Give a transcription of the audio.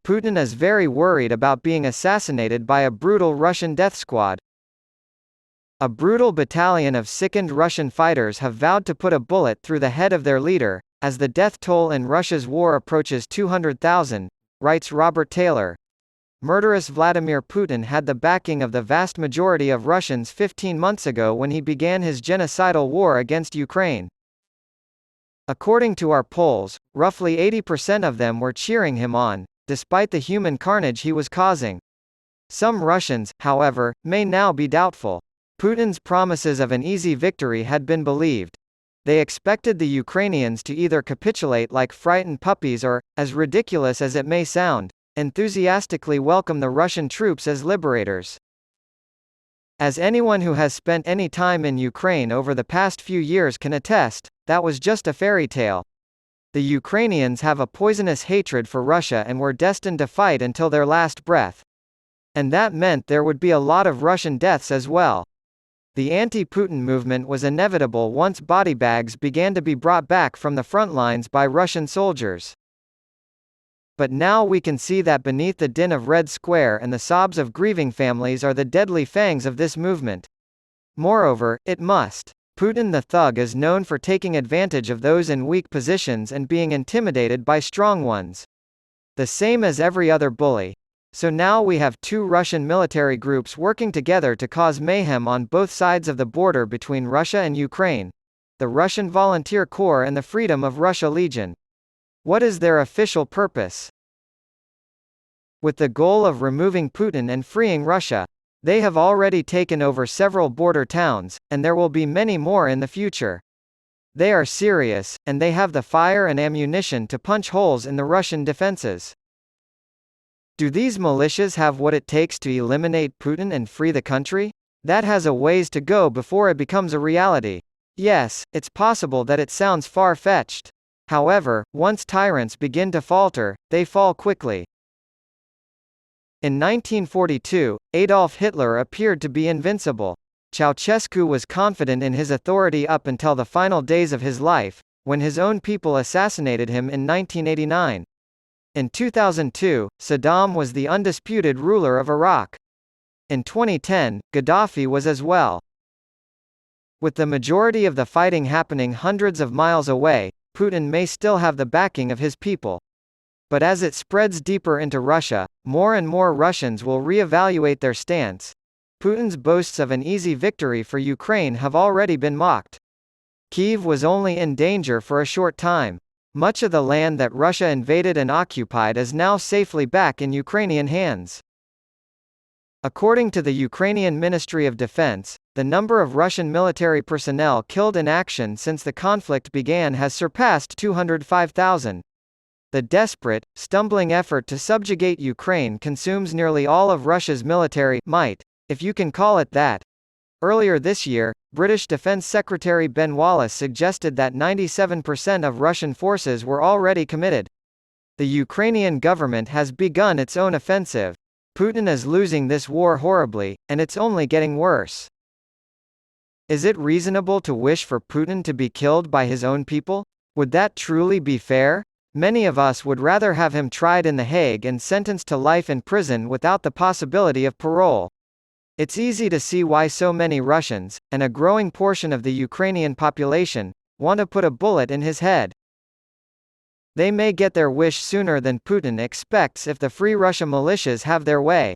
Putin is very worried about being assassinated by a brutal Russian death squad. A brutal battalion of sickened Russian fighters have vowed to put a bullet through the head of their leader, as the death toll in Russia's war approaches 200,000, writes Robert Taylor. Murderous Vladimir Putin had the backing of the vast majority of Russians 15 months ago when he began his genocidal war against Ukraine. According to our polls, roughly 80% of them were cheering him on, despite the human carnage he was causing. Some Russians, however, may now be doubtful. Putin's promises of an easy victory had been believed. They expected the Ukrainians to either capitulate like frightened puppies or, as ridiculous as it may sound, enthusiastically welcome the Russian troops as liberators. As anyone who has spent any time in Ukraine over the past few years can attest, that was just a fairy tale. The Ukrainians have a poisonous hatred for Russia and were destined to fight until their last breath. And that meant there would be a lot of Russian deaths as well. The anti-Putin movement was inevitable once body bags began to be brought back from the front lines by Russian soldiers. But now we can see that beneath the din of Red Square and the sobs of grieving families are the deadly fangs of this movement. Moreover, it must. Putin the thug is known for taking advantage of those in weak positions and being intimidated by strong ones. The same as every other bully. So now we have two Russian military groups working together to cause mayhem on both sides of the border between Russia and Ukraine. The Russian Volunteer Corps and the Freedom of Russia Legion. What is their official purpose? With the goal of removing Putin and freeing Russia. They have already taken over several border towns, and there will be many more in the future. They are serious, and they have the fire and ammunition to punch holes in the Russian defenses. Do these militias have what it takes to eliminate Putin and free the country? That has a ways to go before it becomes a reality. Yes, it's possible that it sounds far-fetched. However, once tyrants begin to falter, they fall quickly. In 1942, Adolf Hitler appeared to be invincible. Ceausescu was confident in his authority up until the final days of his life, when his own people assassinated him in 1989. In 2002, Saddam was the undisputed ruler of Iraq. In 2010, Gaddafi was as well. With the majority of the fighting happening hundreds of miles away, Putin may still have the backing of his people. But as it spreads deeper into Russia, more and more Russians will re-evaluate their stance. Putin's boasts of an easy victory for Ukraine have already been mocked. Kyiv was only in danger for a short time. Much of the land that Russia invaded and occupied is now safely back in Ukrainian hands. According to the Ukrainian Ministry of Defense, the number of Russian military personnel killed in action since the conflict began has surpassed 205,000. The desperate, stumbling effort to subjugate Ukraine consumes nearly all of Russia's military might, if you can call it that. Earlier this year, British Defense Secretary Ben Wallace suggested that 97% of Russian forces were already committed. The Ukrainian government has begun its own offensive. Putin is losing this war horribly, and it's only getting worse. Is it reasonable to wish for Putin to be killed by his own people? Would that truly be fair? Many of us would rather have him tried in The Hague and sentenced to life in prison without the possibility of parole. It's easy to see why so many Russians, and a growing portion of the Ukrainian population, want to put a bullet in his head. They may get their wish sooner than Putin expects if the Free Russia militias have their way.